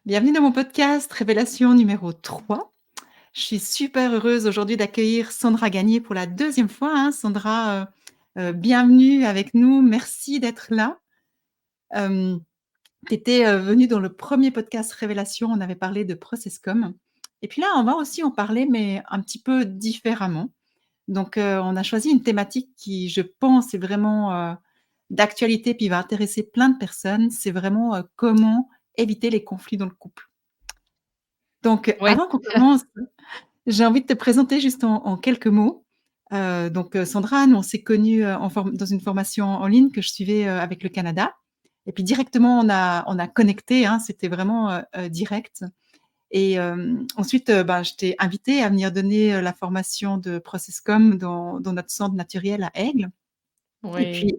Bienvenue dans mon podcast Révélation numéro 3. Je suis super heureuse aujourd'hui d'accueillir Sandra Gagné pour la deuxième fois, hein. Sandra, bienvenue avec nous. Merci d'être là. Tu étais venue dans le premier podcast Révélation. On avait parlé de Processcom. Et puis là, on va aussi en parler, mais un petit peu différemment. Donc, on a choisi une thématique qui, je pense, est vraiment d'actualité puis va intéresser plein de personnes. C'est vraiment comment éviter les conflits dans le couple. Donc, Oui, avant qu'on commence, j'ai envie de te présenter juste en quelques mots. Donc, Sandra, nous, on s'est connus dans une formation en ligne que je suivais avec le Canada. Et puis directement, on a connecté, hein, c'était vraiment direct. Et ensuite, ben, je t'ai invité à venir donner la formation de Processcom dans notre centre naturel à Aigle. Et oui. puis,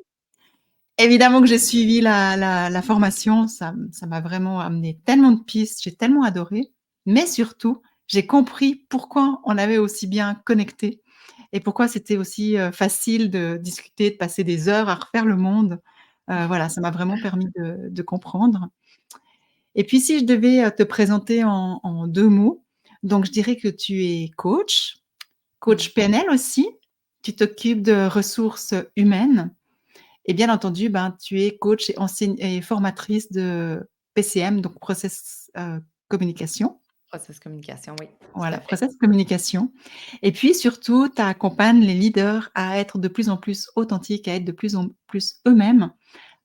évidemment que j'ai suivi la formation, ça m'a vraiment amené tellement de pistes, j'ai tellement adoré, mais surtout, j'ai compris pourquoi on avait aussi bien connecté et pourquoi c'était aussi facile de discuter, de passer des heures à refaire le monde. Voilà, ça m'a vraiment permis de comprendre. Et puis, si je devais te présenter en deux mots, donc je dirais que tu es coach, Mmh. coach PNL aussi, tu t'occupes de ressources humaines et bien entendu, ben, tu es coach et formatrice de PCM, donc process communication. Process communication, oui, tout à Voilà, fait. process communication. Et puis surtout, tu accompagnes les leaders à être de plus en plus authentiques, à être de plus en plus eux-mêmes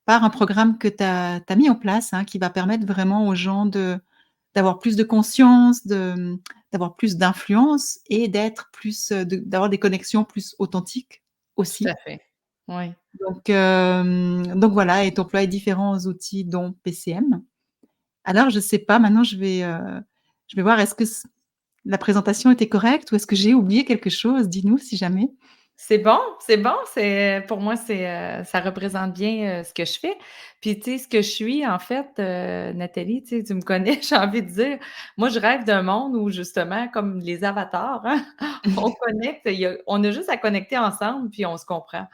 par un programme que tu as mis en place, hein, qui va permettre vraiment aux gens d'avoir plus de conscience, d'avoir plus d'influence et d'être plus, d'avoir des connexions plus authentiques Tout aussi. à fait. Oui. Donc voilà, et tu emploies différents outils dont PCM. Alors je sais pas, maintenant je vais voir, est-ce que la présentation était correcte ou est-ce que j'ai oublié quelque chose? Dis-nous si jamais. C'est bon, c'est bon, pour moi, ça représente bien, ce que je fais. Puis, tu sais, ce que je suis, en fait, Nathalie, tu sais, tu me connais, j'ai envie de dire, moi, je rêve d'un monde où justement, comme les avatars, hein, on connecte, on a juste à connecter ensemble, puis on se comprend.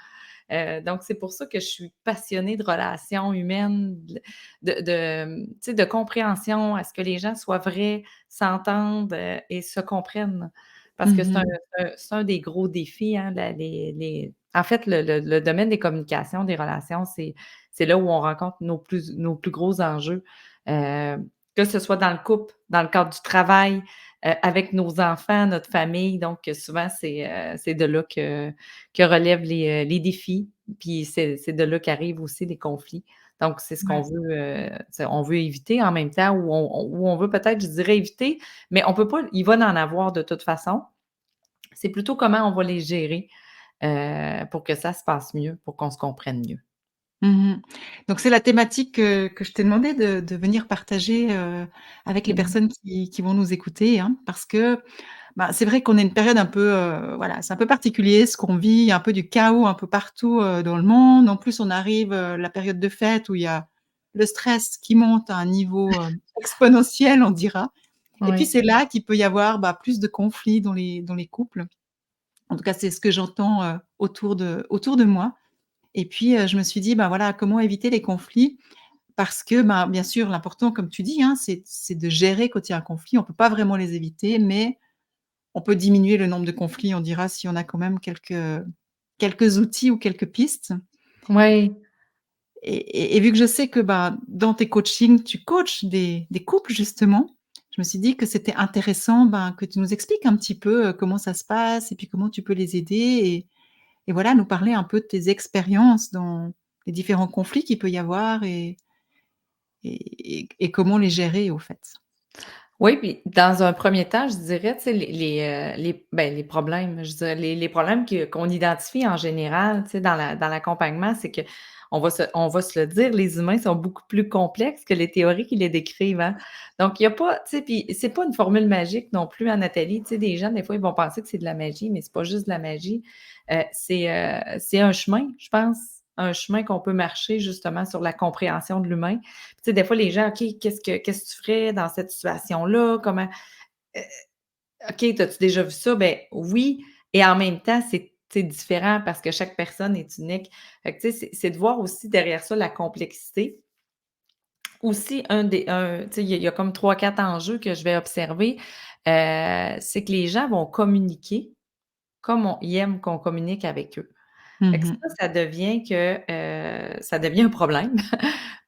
Donc c'est pour ça que je suis passionnée de relations humaines, tu sais, de compréhension, à ce que les gens soient vrais, s'entendent, et se comprennent. Parce que Mmh. c'est un des gros défis, hein, la les en fait, le domaine des communications, des relations, c'est là où on rencontre nos plus gros enjeux, heu, que ce soit dans le couple, dans le cadre du travail, avec nos enfants, notre famille. Donc souvent, c'est de là que relèvent les défis, puis c'est de là qu'arrivent aussi les conflits. Donc c'est ce qu'on Ouais. veut, on veut éviter en même temps, ou on veut peut-être, je dirais éviter, mais on peut pas, il va en avoir de toute façon. C'est plutôt comment on va les gérer, pour que ça se passe mieux, pour qu'on se comprenne mieux. Mmh. Donc c'est la thématique que je t'ai demandé de venir partager, avec les Mmh. personnes qui vont nous écouter, hein, parce que, bah, c'est vrai qu'on est une période un peu, voilà, c'est un peu particulier ce qu'on vit, il y a un peu du chaos un peu partout, dans le monde. En plus, on arrive, la période de fête où il y a le stress qui monte à un niveau, exponentiel, on dira. Et puis Oui. c'est là qu'il peut y avoir, bah, plus de conflits dans les couples. En tout cas, c'est ce que j'entends, autour de moi. Et puis, je me suis dit: «Ben, voilà, comment éviter les conflits?» Parce que, ben, bien sûr, l'important, comme tu dis, hein, c'est de gérer quand il y a un conflit. On peut pas vraiment les éviter, mais on peut diminuer le nombre de conflits, on dira, si on a quand même quelques outils ou quelques pistes. Oui. Et vu que je sais que, ben, dans tes coachings, tu coaches des couples justement, je me suis dit que c'était intéressant, ben, que tu nous expliques un petit peu, comment ça se passe et puis comment tu peux les aider et voilà, nous parler un peu de tes expériences dans les différents conflits qu'il peut y avoir et comment les gérer au fait. Oui, puis dans un premier temps, je dirais, tu sais, les problèmes, je dirais les problèmes qu'on identifie en général, tu sais, dans l'accompagnement, c'est on va se le dire, les humains sont beaucoup plus complexes que les théories qui les décrivent, hein. Donc il y a pas, tu sais, puis c'est pas une formule magique non plus, hein, Nathalie. Tu sais, des gens, des fois, ils vont penser que c'est de la magie, mais c'est pas juste de la magie. C'est un chemin, je pense, un chemin qu'on peut marcher justement sur la compréhension de l'humain. Tu sais, des fois, les gens: «OK, qu'est-ce que tu ferais dans cette situation-là? Comment, heu, OK, as-tu déjà vu ça?» Ben oui, et en même temps, c'est différent parce que chaque personne est unique. Fait que tu sais, c'est de voir aussi derrière ça la complexité. Aussi, tu sais, il y a comme trois quatre enjeux que je vais observer, c'est que les gens vont communiquer comme ils aiment qu'on communique avec eux. Fait que Mmh. ça devient ça devient un problème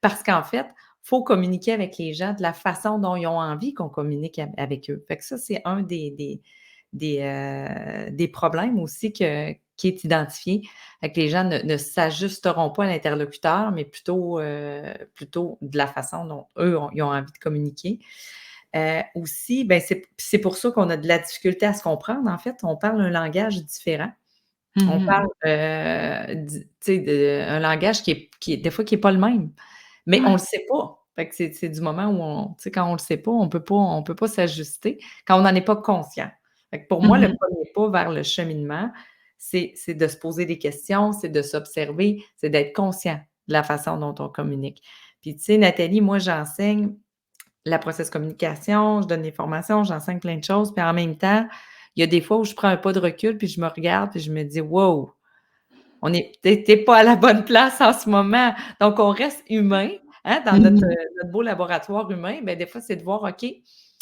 parce qu'en fait, faut communiquer avec les gens de la façon dont ils ont envie qu'on communique avec eux. Fait que ça, c'est un des problèmes aussi qui est identifié. Fait que les gens ne s'ajusteront pas à l'interlocuteur, mais plutôt de la façon dont eux ils ont envie de communiquer. Aussi, ben, c'est pour ça qu'on a de la difficulté à se comprendre, en fait. On parle un langage différent. On Mmh. parle, tu sais, un langage qui est des fois qui est pas le même, mais on Ouais. le sait pas. Fait que c'est du moment où tu sais, quand on le sait pas, on peut pas s'ajuster quand on n'en est pas conscient. Fait que pour moi, le Mmh. premier pas vers le cheminement, c'est de se poser des questions, c'est de s'observer, c'est d'être conscient de la façon dont on communique. Puis tu sais, Nathalie, moi, j'enseigne la process communication, je donne des formations, j'enseigne plein de choses, puis en même temps, il y a des fois où je prends un pas de recul, puis je me regarde, puis je me dis: «Wow, tu es pas à la bonne place en ce moment». Donc on reste humain, hein, dans Mmh. notre beau laboratoire humain, ben, des fois, c'est de voir: «OK,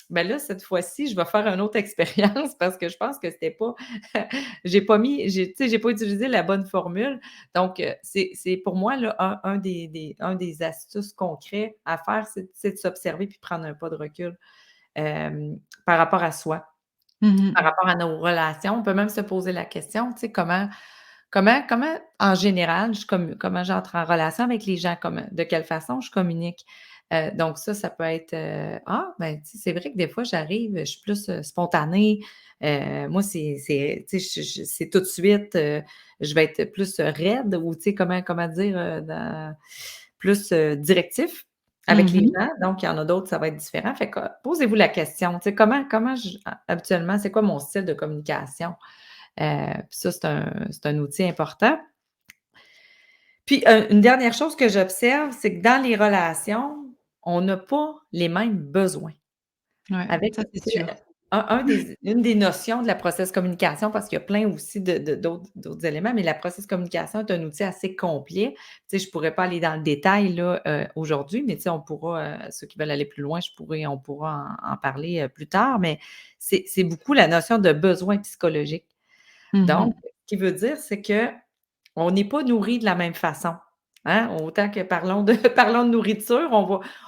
ben, là, cette fois-ci, je vais faire une autre expérience parce que je pense que c'était pas tu sais, j'ai pas utilisé la bonne formule». Donc c'est pour moi, là, un des astuces concrets à faire, c'est de s'observer puis prendre un pas de recul, par rapport à soi, Mmh. par rapport à nos relations. On peut même se poser la question, tu sais, comment en général, comment j'entre en relation avec les gens? De quelle façon je communique? Donc ça peut être, «Ah, ben, tu sais, c'est vrai que des fois j'arrive, je suis plus, spontanée, moi tu sais, c'est tout de suite, je vais être plus, raide» ou tu sais, comment dire, plus, directif avec les Mmh. gens. Donc il y en a d'autres, ça va être différent. Fait que, posez-vous la question, tu sais, comment habituellement, c'est quoi mon style de communication? Puis ça, c'est un outil important. Puis, une dernière chose que j'observe, c'est que dans les relations, on n'a pas les mêmes besoins. Ouais, Avec, ça c'est tu sais, sûr. une des notions de la process communication, parce qu'il y a plein aussi d'autres éléments, mais la process communication est un outil assez complet. Tu sais, je pourrais pas aller dans le détail là, aujourd'hui, mais tu sais, on pourra, ceux qui veulent aller plus loin, on pourra en parler, plus tard, mais c'est beaucoup la notion de besoin psychologique. Donc, Mmh. ce qui veut dire, c'est qu'on n'est pas nourri de la même façon, hein. Autant que parlons de parlons de nourriture,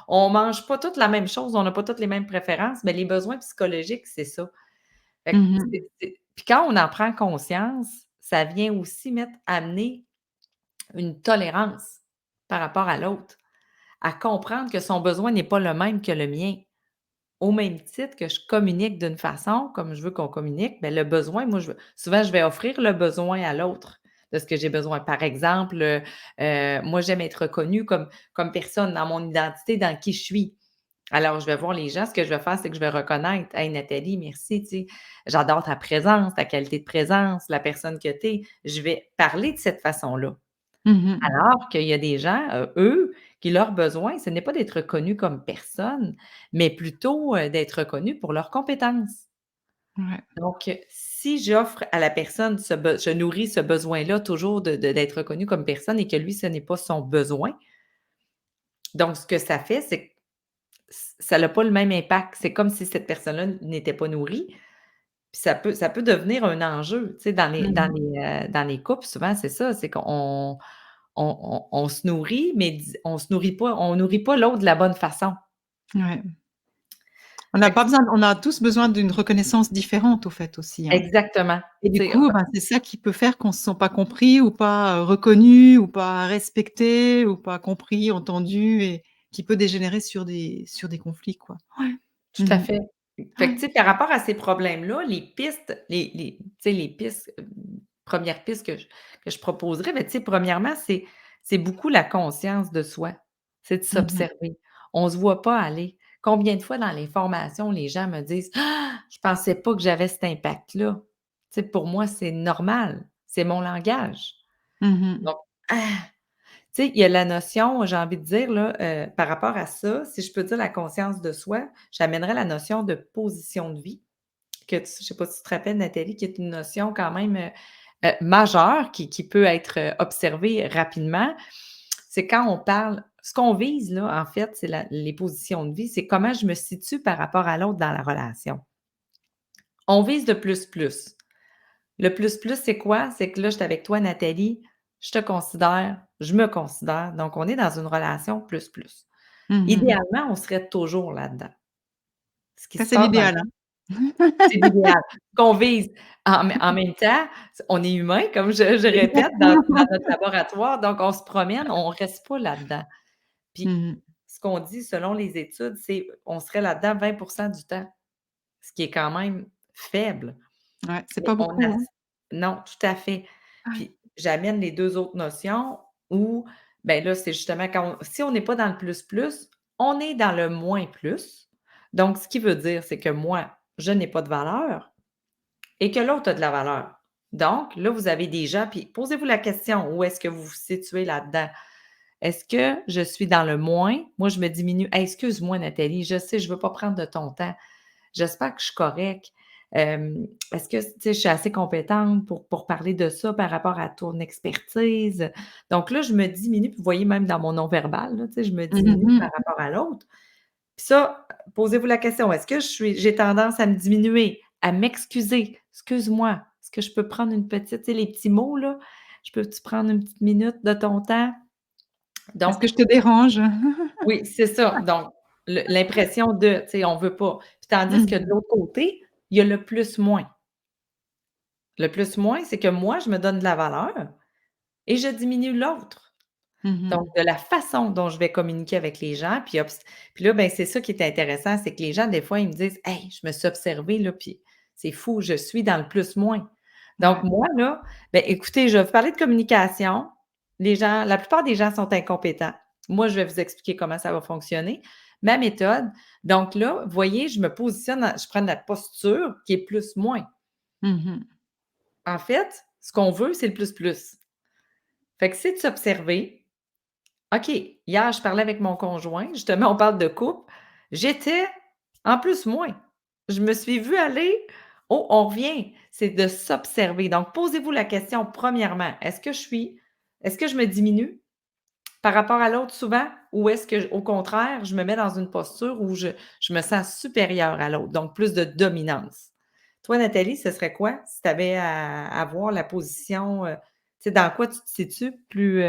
on mange pas toutes la même chose, on n'a pas toutes les mêmes préférences, mais les besoins psychologiques, c'est ça. Fait que Mmh. puis quand on en prend conscience, ça vient aussi amener une tolérance par rapport à l'autre, à comprendre que son besoin n'est pas le même que le mien. Au même titre que je communique d'une façon comme je veux qu'on communique, ben le besoin, moi, souvent, je vais offrir le besoin à l'autre de ce que j'ai besoin. Par exemple, moi, j'aime être reconnue comme personne dans mon identité, dans qui je suis. Alors, je vais voir les gens, ce que je vais faire, c'est que je vais reconnaître: «Hey Nathalie, merci, tu sais, j'adore ta présence, ta qualité de présence, la personne que tu es». Je vais parler de cette façon-là. Mmh. Alors qu'il y a des gens, eux, qui leur besoin, ce n'est pas d'être reconnus comme personne, mais plutôt, d'être reconnus pour leurs compétences. Ouais. Donc, si j'offre à la personne je nourris ce besoin-là toujours d'être reconnu comme personne et que lui, ce n'est pas son besoin, donc ce que ça fait, c'est que ça n'a pas le même impact. C'est comme si cette personne-là n'était pas nourrie, puis ça peut devenir un enjeu, tu sais, Mmh. dans les couples, souvent, c'est ça, c'est qu'on se nourrit, mais on nourrit pas l'autre de la bonne façon. Ouais. Fait que On a tous besoin d'une reconnaissance différente au fait aussi, hein. exactement, Et du tu sais, coup, ben, c'est ça qui peut faire qu'on se sent pas compris ou pas, reconnus ou pas respectés ou pas compris, entendus et qui peut dégénérer sur des conflits, quoi. Ouais. tout à Mmh mh. fait. Fait que, tu sais, par rapport à ces problèmes-là, les pistes, tu sais, les pistes, 1 piste que je proposerais, ben, tu sais, premièrement, c'est beaucoup la conscience de soi. C'est de Mmh mh. s'observer. On se voit pas aller. Combien de fois dans les formations, les gens me disent: «Ah! Je pensais pas que j'avais cet impact-là». Tu sais, pour moi, c'est normal, c'est mon langage. Mmh mh. Donc, ah! Tu sais, il y a la notion, j'ai envie de dire là, par rapport à ça, si je peux dire la conscience de soi, j'amènerais la notion de position de vie je sais pas si tu te rappelles Nathalie, qui est une notion quand même, majeure qui peut être, observée rapidement. C'est quand on parle ce qu'on vise là, en fait, c'est les positions de vie, c'est comment je me situe par rapport à l'autre dans la relation. On vise le plus plus. Le plus plus, c'est quoi? C'est que là, je suis avec toi, Nathalie, je te considère, je me considère, donc on est dans une relation plus plus. Mmh. Idéalement, on serait toujours là-dedans. Ce qui Ça, se c'est passe dans l'idéal, hein. c'est l'idéal. Qu'on vise. En même temps, on est humain, comme je répète, dans Exactement. notre laboratoire, donc on se promène, on reste pas là-dedans. Puis, Mmh. ce qu'on dit selon les études, c'est on serait là-dedans 20 du temps, ce qui est quand même faible. Ouais, c'est Mais pas on a beaucoup, hein. non, tout à fait. Ouais. Puis, j'amène les 2 autres notions où, ben là, c'est justement quand si on n'est pas dans le plus plus, on est dans le moins plus. Donc, ce qui veut dire, c'est que moi, je n'ai pas de valeur et que l'autre a de la valeur. Donc, là, vous avez des gens, puis posez-vous la question, où est-ce que vous vous situez là-dedans? Est-ce que je suis dans le moins? Moi, je me diminue. Hey, excuse-moi, Nathalie, je sais, je ne veux pas prendre de ton temps. J'espère que je suis correcte. Est-ce que, tu sais, je suis assez compétente pour parler de ça par rapport à ton expertise? Donc là, je me diminue, puis vous voyez même dans mon non-verbal, là, tu sais, je me Mmh diminue par mh. rapport à l'autre. Puis ça, posez-vous la question, est-ce que j'ai tendance à me diminuer, à m'excuser? «Excuse-moi, est-ce que je peux prendre une petite» tu sais, les petits mots là, «Je peux-tu prendre une petite minute de ton temps?» Est-ce Donc que je te dérange? oui, c'est ça. Donc l'impression de, tu sais, on veut pas. Puis tandis que de Mmh. l'autre côté, il y a le plus moins. Le plus moins, c'est que moi, je me donne de la valeur et je diminue l'autre. Donc, Mmh. de la façon dont je vais communiquer avec les gens, puis là, ben, c'est ça qui est intéressant, c'est que les gens, des fois, ils me disent: «Hey, je me suis observée, là, puis c'est fou, je suis dans le plus-moins». Donc Ouais. moi, là, ben, écoutez, je vais vous parler de communication. La plupart des gens sont incompétents. Moi, je vais vous expliquer comment ça va fonctionner. Ma méthode, donc là, vous voyez, je me positionne, je prends la posture qui est plus-moins. Mmh. En fait, ce qu'on veut, c'est le plus-plus. Fait que c'est de s'observer. OK, hier, je parlais avec mon conjoint, justement, on parle de couple. J'étais en plus moins. Je me suis vue aller, oh, on revient. C'est de s'observer. Donc, posez-vous la question, premièrement, est-ce que je me diminue par rapport à l'autre souvent ou est-ce que, au contraire, je me mets dans une posture où je me sens supérieure à l'autre, donc plus de dominance? Toi, Nathalie, ce serait quoi si tu avais à avoir la position, tu sais, dans quoi tu te situes plus,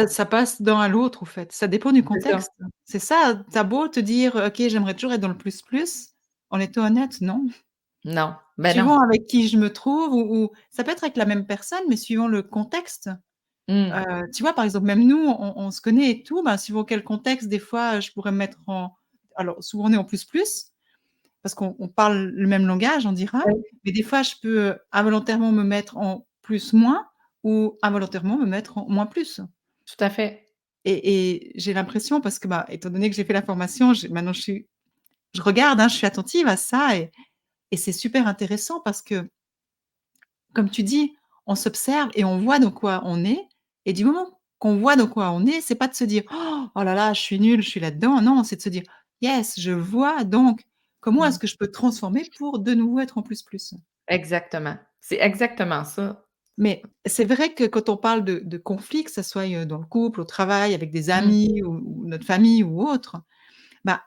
Ça passe d'un à l'autre, au fait. Ça dépend du c'est ça? contexte. C'est ça, tu as beau te dire: «OK, j'aimerais toujours être dans le plus plus», en étant honnête, non. Non, ben non. Suivant avec qui je me trouve ou ça peut être avec la même personne, mais suivant le contexte. Mmh. Tu vois, par exemple, même nous, on se connaît et tout, ben, suivant quel contexte, des fois, je pourrais me mettre en alors souvent on est en plus plus, parce qu'on parle le même langage, on dira, Oui, mais des fois je peux, involontairement me mettre en plus moins ou involontairement me mettre en moins plus. tout à fait. Et j'ai l'impression parce que, bah, étant donné que j'ai fait la formation, maintenant je regarde, hein, je suis attentive à ça et c'est super intéressant parce que, comme tu dis, on s'observe et on voit dans quoi on est et du moment qu'on voit dans quoi on est, c'est pas de se dire: «Oh là là, je suis nul, je suis là-dedans». Non, c'est de se dire: «Yes, je vois donc comment Mmh. est-ce que je peux transformer pour de nouveau être en plus plus». Exactement. C'est exactement ça. Mais c'est vrai que quand on parle de conflits, que ça soit, dans le couple, au travail, avec des Mmh. amis ou notre famille ou autre, bah,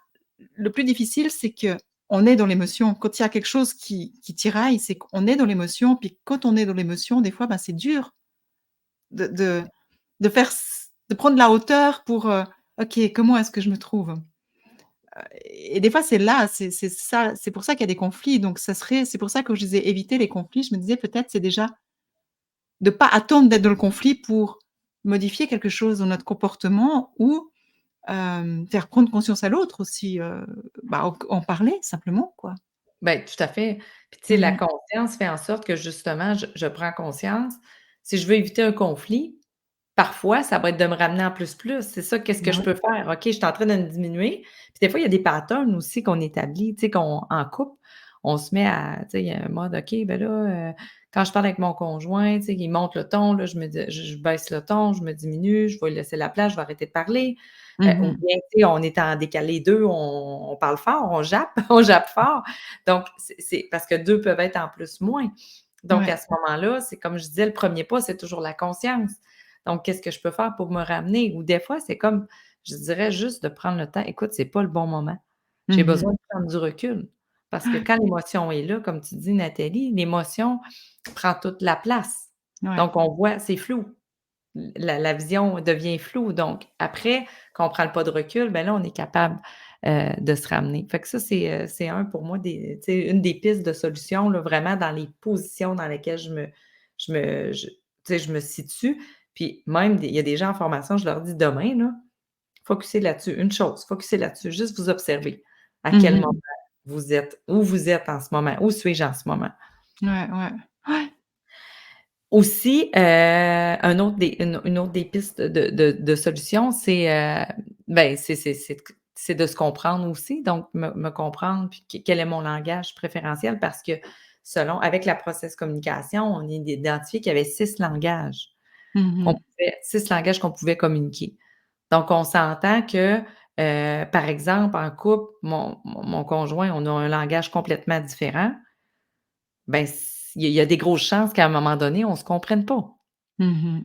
le plus difficile, c'est qu'on est dans l'émotion. Quand il y a quelque chose qui tiraille, c'est qu'on est dans l'émotion, puis quand on est dans l'émotion, des fois, bah, c'est dur de de de prendre la hauteur pour, «OK, comment est-ce que je me trouve?» Et des fois, c'est là, c'est ça, c'est pour ça qu'il y a des conflits, donc c'est pour ça que je disais éviter les conflits. Je me disais peut-être c'est déjà de pas attendre d'être dans le conflit pour modifier quelque chose dans notre comportement ou, faire prendre conscience à l'autre aussi, bah, en parler simplement, quoi. Ben, tout à fait. Puis tu sais, la Mmh mh. conscience fait en sorte que justement, je prends conscience. Si je veux éviter un conflit, parfois, ça va être de me ramener en plus plus. C'est ça, qu'est-ce que Bah, je oui. peux faire? OK, je suis en train de me diminuer. Puis des fois, il y a des patterns aussi qu'on établit, tu sais, qu'on en couple, on se met à tu sais, il y a un mode, OK, ben là, quand je parle avec mon conjoint, tu sais, il monte le ton, là, je me dis je baisse le ton, je me diminue, je vais lui laisser la place, je vais arrêter de parler. Mmh Ou mh. bien, tu sais, on est en décalé 2, on parle fort, on jappe, on jappe fort. Donc c'est parce que 2 peuvent être en plus moins. Donc à Ouais. ce moment-là, c'est comme je disais, le premier pas, c'est toujours la conscience. Donc, qu'est-ce que je peux faire pour me ramener? Ou des fois, c'est comme je dirais juste de prendre le temps. Écoute, c'est pas le bon moment. J'ai Mmh besoin de prendre du recul parce que quand l'émotion est là, comme tu dis, Nathalie, l'émotion prend toute la place. Ouais. Donc on voit, c'est flou. La vision devient floue. Donc après, quand on prend le pas de recul, ben là, on est capable, de se ramener. Fait que ça, c'est un pour moi des tu sais, une des pistes de solution, là, vraiment dans les positions dans lesquelles je tu sais, je me situe. Puis même il y a des gens en formation, je leur dis: «Demain, là, focussez là-dessus, une chose, focussez là-dessus, juste vous observer à quel moment Mmh. vous êtes, où vous êtes en ce moment, où suis-je en ce moment?» Ouais, ouais. Ouais. Aussi, une autre des pistes de solutions, c'est, ben, c'est de se comprendre aussi, donc me comprendre, puis quel est mon langage préférentiel parce que selon avec la process communication, on a identifié qu'il y avait 6 langages Mmh. 6 langages qu'on pouvait communiquer. Donc on s'entend que, par exemple, en couple, mon conjoint, on a un langage complètement différent, ben, il y a des grosses chances qu'à un moment donné, on ne se comprenne pas. Mmh.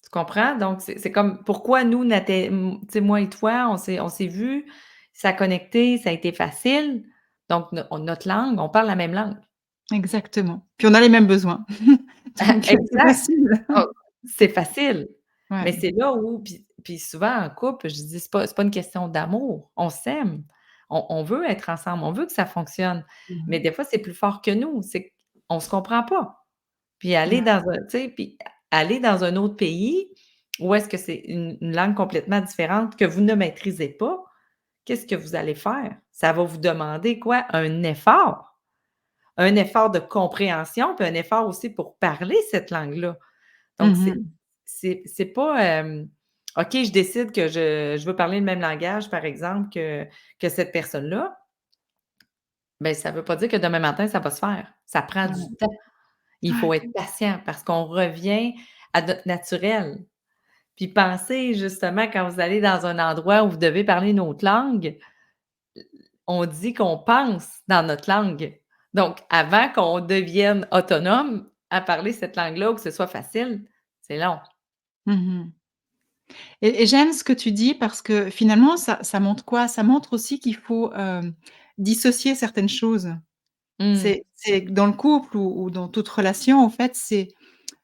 Tu comprends? Donc c'est comme pourquoi nous, tu sais, moi et toi, on s'est vus, ça a connecté, ça a été facile. Donc notre langue, on parle la même langue. Exactement. Puis on a les mêmes besoins. Donc, c'est Exact. facile. Oh, c'est facile. Ouais. Mais c'est là où puis souvent en couple, je dis: C'est pas une question d'amour, on s'aime, on veut être ensemble, on veut que ça fonctionne. Mais Mmh. des fois, c'est plus fort que nous, c'est qu'on se comprend pas. Puis Ouais. aller dans un tu sais, puis aller dans un autre pays où est-ce que c'est une langue complètement différente que vous ne maîtrisez pas, qu'est-ce que vous allez faire? Ça va vous demander quoi? Un effort. Un effort de compréhension, puis un effort aussi pour parler cette langue-là. Donc Mmh. c'est pas, OK, je décide que je veux parler le même langage, par exemple, que cette personne-là, ben, ça veut pas dire que demain matin, ça va se faire. Ça prend du Ouais. temps. Il faut Ouais. être patient parce qu'on revient à notre naturel. Puis pensez justement quand vous allez dans un endroit où vous devez parler une autre langue, on dit qu'on pense dans notre langue. Donc avant qu'on devienne autonome à parler cette langue-là ou que ce soit facile, c'est long. Mmh. Et j'aime ce que tu dis parce que finalement ça montre quoi? Ça montre aussi qu'il faut, dissocier certaines choses. Mmh. C'est dans le couple ou dans toute relation en fait, c'est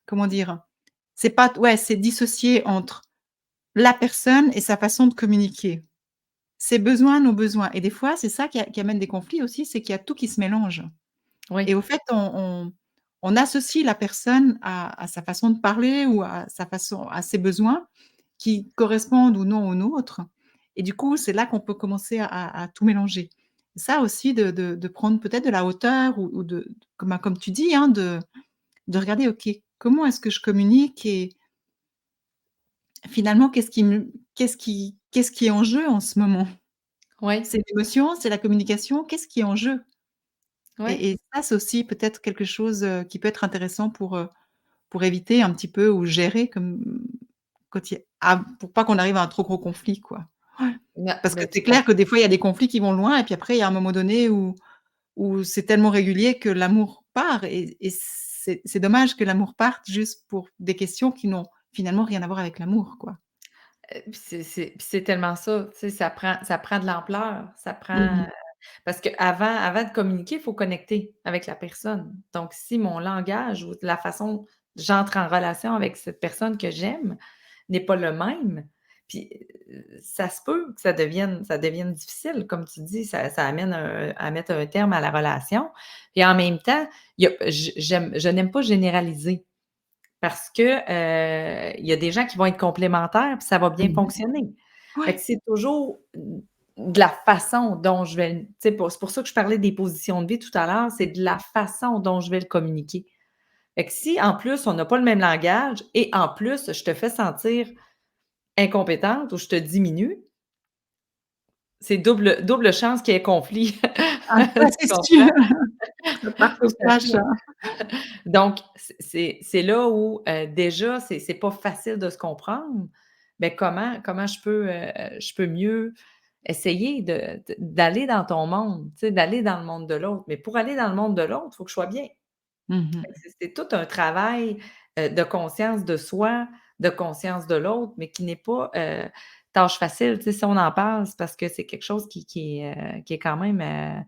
comment dire? C'est pas ouais, c'est dissocier entre la personne et sa façon de communiquer. Ses besoins, nos besoins et des fois, c'est ça qui amène des conflits aussi, c'est qu'il y a tout qui se mélange et Oui. au fait, on associe la personne à sa façon de parler ou à sa façon à ses besoins qui correspondent ou non aux nôtres et du coup, c'est là qu'on peut commencer à tout mélanger. Ça aussi de prendre peut-être de la hauteur ou comme tu dis, hein, de regarder: «OK, comment est-ce que je communique et finalement qu'est-ce qui est en jeu en ce moment?» Oui. C'est l'émotion, c'est la communication, qu'est-ce qui est en jeu? Oui. Et ça, c'est aussi peut-être quelque chose, qui peut être intéressant pour éviter un petit peu ou gérer comme quand il y a pour pas qu'on arrive à un trop gros conflit, quoi. Ouais. Parce que Ben, c'est tout à clair que des fois, il y a des conflits qui vont loin et puis après, il y a un moment donné où c'est tellement régulier que l'amour part et c'est dommage que l'amour parte juste pour des questions qui n'ont finalement rien à voir avec l'amour, quoi. puis c'est tellement ça, tu sais, ça prend de l'ampleur, ça Mmh prend parce qu'avant de communiquer, il faut connecter avec la personne. Donc si mon langage ou la façon dont j'entre en relation avec cette personne que j'aime n'est pas le même, puis, ça se peut que ça devienne difficile, comme tu dis, ça amène à mettre un terme à la relation. Et en même temps, il y a je n'aime pas généraliser. Parce que, il y a des gens qui vont être complémentaires, puis ça va bien mh. fonctionner. Fait Ouais. que c'est toujours de la façon dont je vais le tu sais, c'est pour ça que je parlais des positions de vie tout à l'heure, c'est de la façon dont je vais le communiquer. Fait que si, en plus, on n'a pas le même langage et en plus, je te fais sentir incompétente ou je te diminue, c'est double chance qu'il y ait conflit. Ah ça, Tu c'est sûr. comprends? Ça part au Tout à clash, fait. hein. Donc, c'est là où, déjà, c'est pas facile de se comprendre. Mais comment je peux mieux essayer d'aller dans ton monde, tu sais, d'aller dans le monde de l'autre. Mais pour aller dans le monde de l'autre, il faut que je sois bien. Mmh Fait que mh. c'est tout un travail, de conscience de soi, de conscience de l'autre, mais qui n'est pas, tâche facile, tu sais, si on en parle, c'est parce que c'est quelque chose qui est quand même,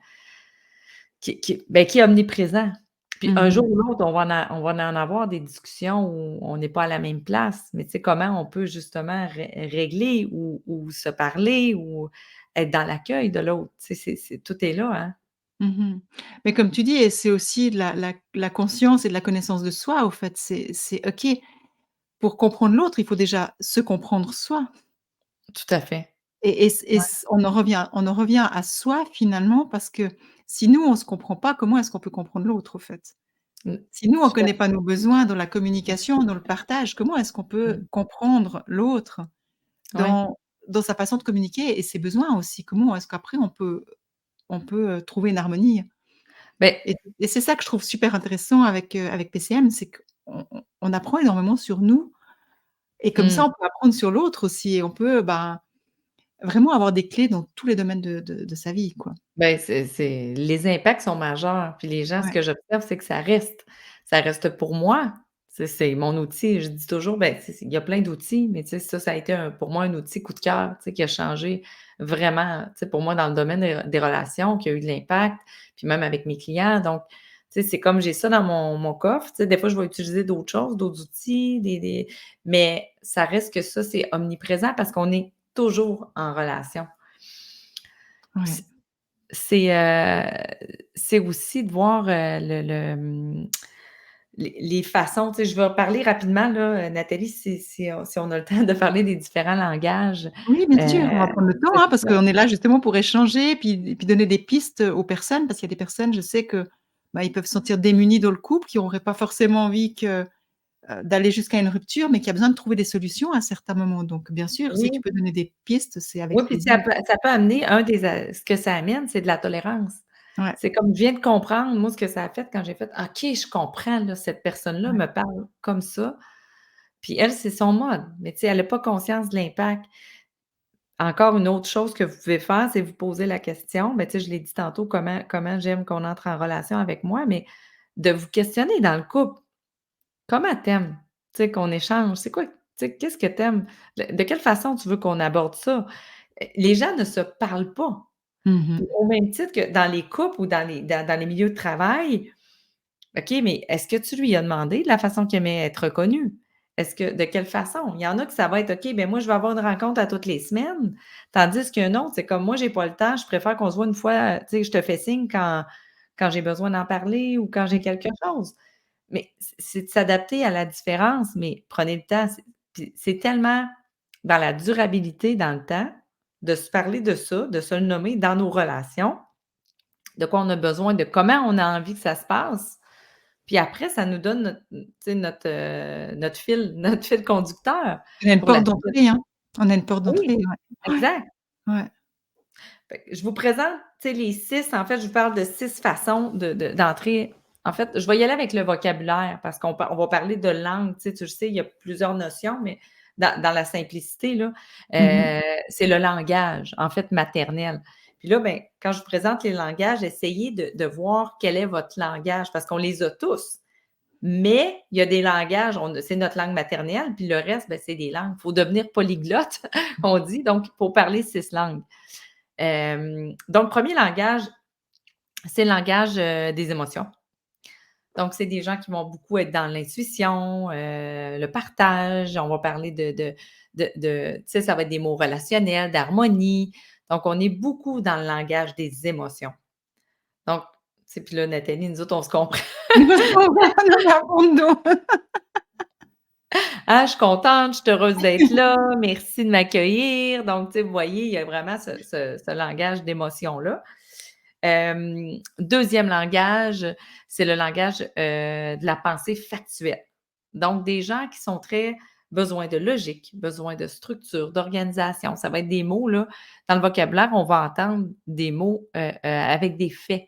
qui est omniprésent. Puis un jour Mmh. ou l'autre, on va en avoir des discussions où on n'est pas à la même place, mais tu sais, comment on peut justement régler ou se parler ou être dans l'accueil de l'autre, tu sais, tout est là, hein. Mmh. Mais comme tu dis et c'est aussi de la conscience et de la connaissance de soi, au fait. C'est OK, pour comprendre l'autre, il faut déjà se comprendre soi Tout à fait. et Ouais. c on en revient à soi finalement parce que si nous, on se comprend pas, comment est-ce qu'on peut comprendre l'autre, au fait? Mmh. Si nous, on Tout à connaît pas nos besoins dans la communication, dans le partage, comment est-ce qu'on peut mmh. comprendre l'autre Ouais. dans sa façon de communiquer et ses besoins aussi? Comment est-ce qu'après on peut trouver une harmonie? Beh, Et c'est ça que je trouve super intéressant avec PCM, c'est qu'on apprend énormément sur nous et comme ça, mmh. on peut apprendre sur l'autre aussi et on peut, ben, vraiment avoir des clés dans tous les domaines de sa vie, quoi. Ben, c'est les impacts sont majeurs, puis les gens, ce Ouais, que j'observe, c'est que ça reste pour moi. C'est mon outil. Je dis toujours, ben, il y a plein d'outils, mais tu sais, ça a été pour moi un outil coup de cœur, tu sais, qui a changé vraiment, tu sais, pour moi dans le domaine des relations, qui a eu de l'impact, puis même avec mes clients. Donc, tu sais, c'est comme j'ai ça dans mon coffre, tu sais, des fois, je vais utiliser d'autres choses, d'autres outils, mais ça reste que ça, c'est omniprésent parce qu'on est toujours en relation. ouais. C'est, c'est aussi de voir, les façons, tu sais, je vais parler rapidement là, Nathalie, si on a le temps de parler des différents langages, Oui, bien heu, sûr, on va prendre le temps, c'est hein, parce ça. qu'on est là justement pour échanger, puis donner des pistes, aux personnes. Parce qu'il y a des personnes, je sais que, bah, ils peuvent se sentir démunis dans le couple, qui auraient pas forcément envie d'aller jusqu'à une rupture, mais qui a besoin de trouver des solutions à certains moments. Donc bien sûr, si Oui, tu peux donner des pistes, c'est oui, avec puis ça plaisir. peut ça peut amener ce que ça amène, c'est de la tolérance. Ouais, C'est comme je viens de comprendre, moi, ce que ça a fait quand j'ai fait: «OK, je comprends là, cette personne-là ouais. me parle comme ça, puis elle, c'est son mode», mais tu sais, elle a pas conscience de l'impact. Encore une autre chose que vous pouvez faire, c'est vous poser la question, ben, tu sais, je l'ai dit tantôt, comment j'aime qu'on entre en relation avec moi, mais de vous questionner dans le couple. Comment t'aimes? Tu sais, qu'on échange. C'est quoi, tu sais, qu'est-ce que t'aimes? De quelle façon tu veux qu'on aborde ça? Les gens ne se parlent pas. Mmh Puis mh. au même titre que dans les couples ou dans les milieux de travail, OK, mais est-ce que tu lui as demandé de la façon qu'il aimait être reconnu? Est-ce que de quelle façon? Il y en a que ça va être OK, ben moi, je vais avoir une rencontre à toutes les semaines, tandis qu'il y a un autre, c'est comme moi, j'ai pas le temps, je préfère qu'on se voit une fois, tu sais, je te fais signe quand j'ai besoin d'en parler ou quand j'ai quelque chose. Mais c'est de s'adapter à la différence, mais prenez le temps. Puis c'est tellement dans la durabilité dans le temps, de se parler de ça, de se le nommer dans nos relations, de quoi on a besoin, de comment on a envie que ça se passe. Puis après, ça nous donne tu sais, notre fil notre fil conducteur On a une pour la porte suite. d'entrée, hein. On a une porte Oui, d'entrée, ouais. Ouais, exact. ouais. Fait que je vous présente, tu sais, les 6. En fait, je vous parle de 6 façons d'entrer. En fait, je vais y aller avec le vocabulaire parce on va parler de langue, tu sais, tu le sais, il y a plusieurs notions, mais dans la simplicité, là, Mmh mh. c'est le langage, en fait, maternel. Puis là, ben, quand je vous présente les langages, essayez de voir quel est votre langage parce qu'on les a tous. Mais il y a des langages, c'est notre langue maternelle, puis le reste, ben, c'est des langues. Il faut devenir polyglotte, on dit, donc il faut parler 6 langues. Donc, premier langage, c'est le langage, des émotions. Donc, c'est des gens qui vont beaucoup être dans l'intuition, le partage. On va parler tu sais, ça va être des mots relationnels, d'harmonie. Donc, on est beaucoup dans le langage des émotions. Donc, tu sais, puis là, Nathalie, nous autres, on se comprend. Parce qu'on va nous la prendre d'eau. «Ah, je suis contente, je suis heureuse d'être là, merci de m'accueillir». Donc, tu sais, vous voyez, il y a vraiment ce langage d'émotion-là. 2e langage, c'est le langage, de la pensée factuelle. Donc des gens qui sont très besoin de logique, besoin de structure, d'organisation. Ça va être des mots là, dans le vocabulaire, on va entendre des mots, avec des faits,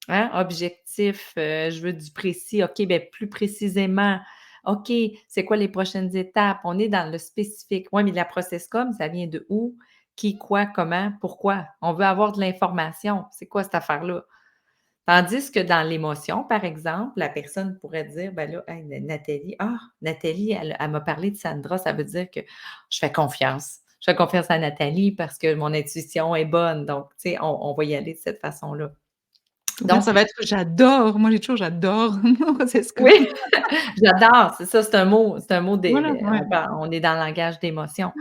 hein. Objectif, je veux du précis. OK, ben plus précisément. OK, c'est quoi les prochaines étapes? On est dans le spécifique. Oui, mais la process com, ça vient de où? Qui, quoi, comment, pourquoi? On veut avoir de l'information. C'est quoi cette affaire-là? Tandis que dans l'émotion, par exemple, la personne pourrait dire: «Ben là, hey, Nathalie, elle m'a parlé de Sandra, ça veut dire que je fais confiance. je fais confiance à Nathalie parce que mon intuition est bonne. Donc, tu sais, on va y aller de cette façon-là. Ou bien Donc ça va être: «J'adore». Moi, j'ai toujours: «J'adore». Non, c'est ce que oui, j'adore, c'est ça, c'est un mot voilà, des ouais. on est dans le langage d'émotion.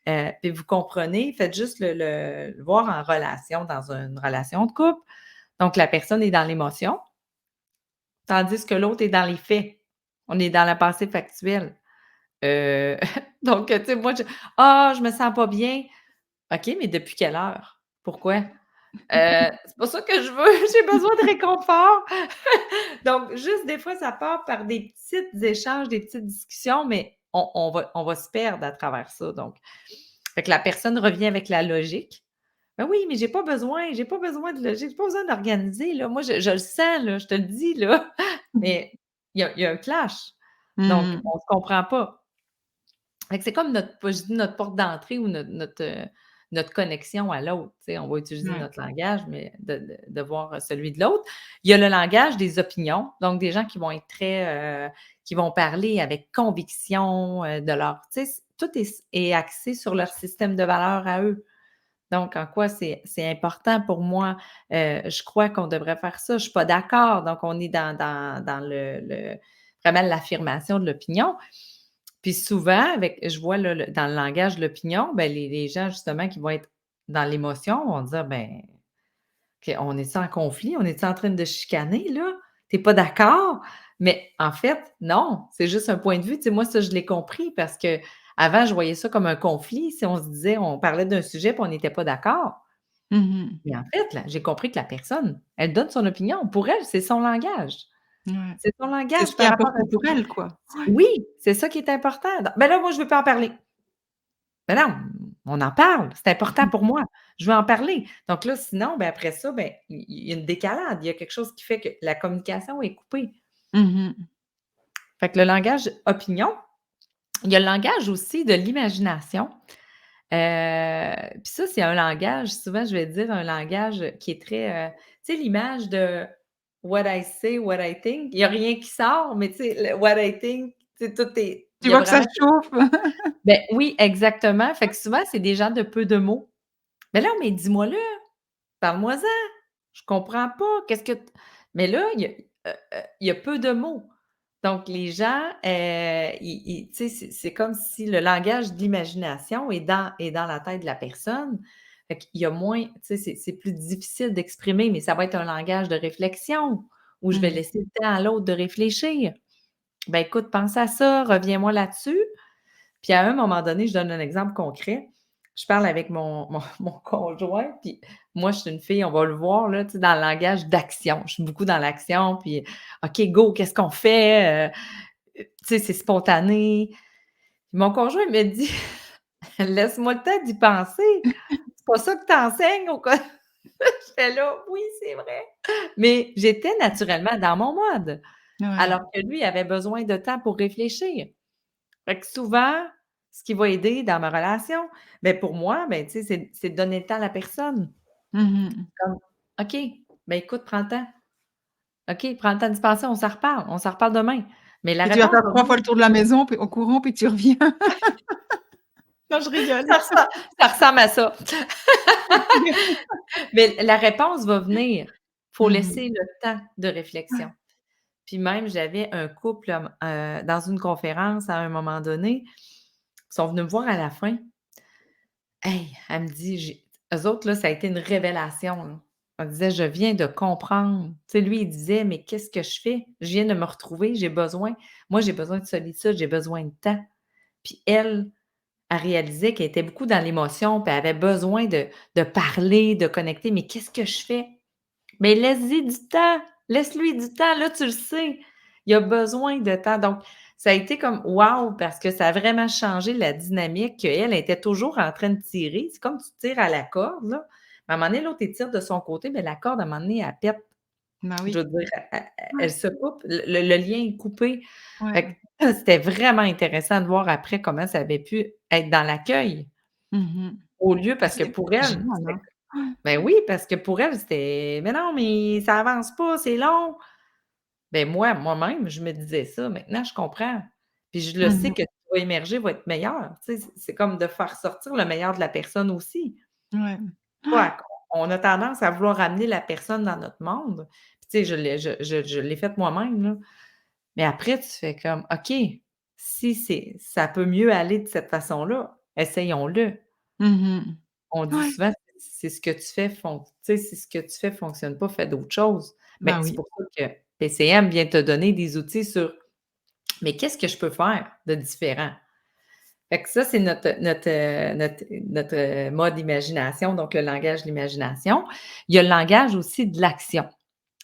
Puis vous comprenez, faites juste le voir en relation, dans une relation de couple. Donc la personne est dans l'émotion, tandis que l'autre est dans les faits. On est dans la pensée factuelle. Heu, donc, tu sais, moi, «Ah, je me sens pas bien». OK, mais depuis quelle heure? Pourquoi? C'est pas ça que je veux, j'ai besoin de réconfort. Donc juste des fois, ça part par des petits échanges, des petites discussions, mais on va se perdre à travers ça, donc fait que la personne revient avec la logique. «Ben oui, mais j'ai pas besoin de logique, j'ai pas besoin d'organiser là. Moi, je le sens là, je te le dis là». Mais il y a un clash, donc Mmh. on se comprend pas. Fait que c'est comme notre je dis notre porte d'entrée ou notre connexion à l'autre, tu sais. On va utiliser Ouais. notre langage, mais de voir celui de l'autre. Il y a le langage des opinions, donc des gens qui vont être très, qui vont parler avec conviction, de leur tu sais, tout est axé sur leur système de valeurs à eux. Donc en quoi c'est important pour moi, je crois qu'on devrait faire ça, je suis pas d'accord, donc on est dans le vraiment l'affirmation de l'opinion. Puis souvent avec je vois là, dans le langage de l'opinion, ben les gens justement qui vont être dans l'émotion vont dire: «Ben, OK, on est-tu en conflit? On est-tu en train de chicaner là? Tu es pas d'accord?» Mais en fait, non, c'est juste un point de vue. Tu sais, moi ça, je l'ai compris parce qu'avant je voyais ça comme un conflit. Si on se disait on parlait d'un sujet puis on n'était pas d'accord. Mmh mh. Mais en fait, là, j'ai compris que la personne, elle donne son opinion. Pour elle, c'est son langage. Ouais. C'est son C'est ce langage qui est par rapport important à pour elle, quoi. Ouais. oui, c'est ça qui est important. Ben là, moi, je veux pas en parler. Ben non, on en parle, c'est important Mmh. pour moi. Je veux en parler. Donc là, sinon, ben, après ça, ben, il y a une décalade. Il y a quelque chose qui fait que la communication est coupée. Mmh mh. Fait que le langage opinion, il y a le langage aussi de l'imagination. Puis ça, c'est un langage, souvent, je vais dire un langage qui est très, tu sais, l'image de what I say, what I think. Il y a rien qui sort, mais tu sais, le what I think, tu sais, tout est il Tu y a vois que ça vraiment chauffe? ben oui, exactement. Fait que souvent, c'est des gens de peu de mots. «Mais là, mais dis-moi-le, parle-moi-en, je comprends pas, qu'est-ce que t» mais là, il y a peu de mots. Donc les gens, ils tu sais, c'est comme si le langage d'imagination est dans la tête de la personne. Fait qu'il y a moins tu sais, c'est plus difficile d'exprimer, mais ça va être un langage de réflexion où je vais Mmh. laisser le temps à l'autre de réfléchir. «Ben écoute, pense à ça, reviens-moi là-dessus». Puis à un moment donné, je donne un exemple concret. Je parle avec mon conjoint, puis moi, je suis une fille, on va le voir là, tu sais, dans le langage d'action. Je suis beaucoup dans l'action, puis «OK, go, qu'est-ce qu'on fait?» Tu sais, c'est spontané. Mon conjoint me dit: «Laisse-moi le temps d'y penser. C'est pas ça que tu enseignes au co» J'étais là: «Oui, c'est vrai». Mais j'étais naturellement dans mon mode, Ouais. alors que lui avait besoin de temps pour réfléchir. Fait que souvent, ce qui va aider dans ma relation, ben, pour moi, ben, tu sais, c'est de donner le temps à la personne. Mmh mh. Comme: «OK, ben, écoute, prends le temps. OK, prends le temps d'y penser, on s'en reparle demain». Mais la Et tu vas réponse faire va 3 fois venir. le tour de la maison, puis au courant, puis tu reviens. Non, je rigole. Ça ressemble ça ressemble à ça. Mais la réponse va venir. Faut Mmh mh. laisser le temps de réflexion. Puis même, j'avais un couple, dans une conférence à un moment donné, ils sont venus me voir à la fin. Hey, elle me dit, eux autres, là, ça a été une révélation, là. Elle disait: «Je viens de comprendre». Tu sais, lui, il disait: «Mais qu'est-ce que je fais? Je viens de me retrouver, j'ai besoin de solitude, j'ai besoin de temps». Puis elle, elle réalisait qu'elle était beaucoup dans l'émotion, puis elle avait besoin de parler, de connecter. «Mais qu'est-ce que je fais?» «Mais laisse-y du temps, laisse-lui du temps, là, tu le sais, il a besoin de temps». Donc ça a été comme wow, parce que ça a vraiment changé la dynamique qu'elle était toujours en train de tirer. C'est comme tu tires à la corde, là. À un moment donné, l'autre, il tire de son côté, mais la corde, à un moment donné, elle pète. Bah Je oui. veux dire, elle Ouais, se coupe, le lien est coupé. Fait ouais. que c'était vraiment intéressant de voir après comment ça avait pu être dans l'accueil, Mmh mh. au lieu parce que C'est pour elle, génial, c'était hein. Ouais. ben oui, parce que pour elle, c'était: «Mais non, mais ça avance pas, c'est long». Ben moi-même, je me disais ça. Maintenant, je comprends. Puis je le Mmh sais mh. que va émerger va être meilleur. Tu sais, c'est comme de faire sortir le meilleur de la personne aussi. Ouais. Pas on a tendance à vouloir amener la personne dans notre monde. Puis tu sais, je l'ai fait moi-même, là. Mais après, tu fais comme: «OK, si ça peut mieux aller de cette façon-là, essayons-le». Mmh. On dit Ouais, souvent: «C'est ce que tu fais tu sais, si ce que tu fais fonctionne pas, fais d'autres choses». Mais bah, c'est oui. pour ça que PCM vient te donner des outils sur: «Mais qu'est-ce que je peux faire de différent?» Fait que ça, c'est notre mode imagination, donc le langage de l'imagination. Il y a le langage aussi de l'action.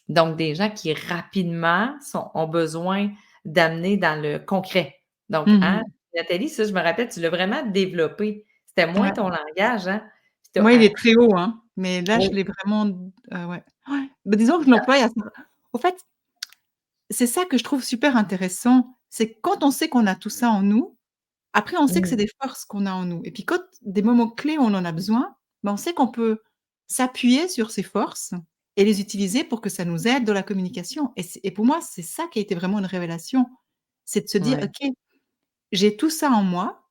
Donc des gens qui rapidement ont besoin d'amener dans le concret. Donc, hein, Mmh. Nathalie, ça, je me rappelle, tu l'as vraiment développé. C'était moins Ouais. ton langage, hein? Puis tu Moi, il est appris très haut, hein, mais là, je oui, l'ai vraiment ouais. Ouais. Bah, disons que je ça l'emploie à ça. Au fait, c'est ça que je trouve super intéressant, c'est que quand on sait qu'on a tout ça en nous, après on sait que c'est mmh, des forces qu'on a en nous et puis quand des moments clés où on en a besoin, bah, on sait qu'on peut s'appuyer sur ces forces et les utiliser pour que ça nous aide dans la communication et pour moi, c'est ça qui a été vraiment une révélation. C'est de se dire: ouais, «OK, j'ai tout ça en moi».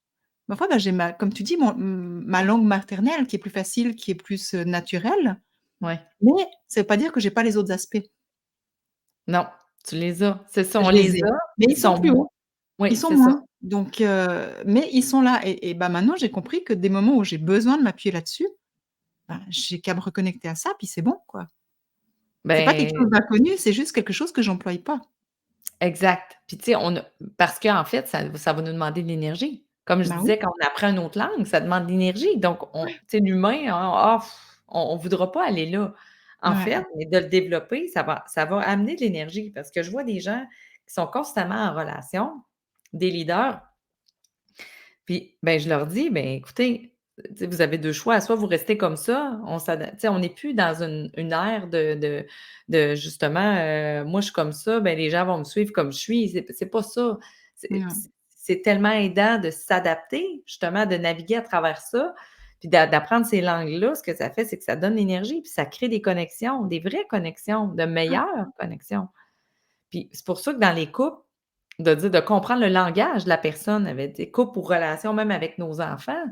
Parfois, bah, j'ai comme tu dis, ma langue maternelle qui est plus facile, qui est plus, naturelle, ouais. mais ça veut pas dire que j'ai pas les autres aspects. Non, tu les as. C'est ça, on Je les les ai, a, mais ils ils sont sont plus moins. hauts, ils Oui, sont c'est ça. moins, donc mais ils sont là et bah, maintenant j'ai compris que des moments où j'ai besoin de m'appuyer là-dessus, bah, j'ai qu'à me reconnecter à ça, puis c'est bon, quoi. C'est pas quelque Ben, chose d'inconnu, c'est juste quelque chose que j'emploie pas. exact. Puis tu sais, parce qu'en fait, ça va nous demander de l'énergie. Comme je Bah, oui, disais, quand on apprend une autre langue, ça demande de l'énergie. Donc tu sais, l'humain, hein, on voudra pas aller là. En ouais, fait, mais de le développer, ça va amener de l'énergie parce que je vois des gens qui sont constamment en relation, des leaders, puis ben, je leur dis: «Ben, écoutez, tu sais, vous avez 2 choix, soit vous restez comme ça, tu sais, on n'est plus dans une ère de justement, moi je suis comme ça, ben, les gens vont me suivre comme je suis». C'est pas ça. ouais, C'est tellement aidant de s'adapter, justement, de naviguer à travers ça, puis d'apprendre ces langues-là. Ce que ça fait, c'est que ça donne l'énergie, puis ça crée des connexions, des vraies connexions, de meilleures connexions. Puis c'est pour ça que dans les couples, de dire de comprendre le langage de la personne avec des couples ou relations, même avec nos enfants,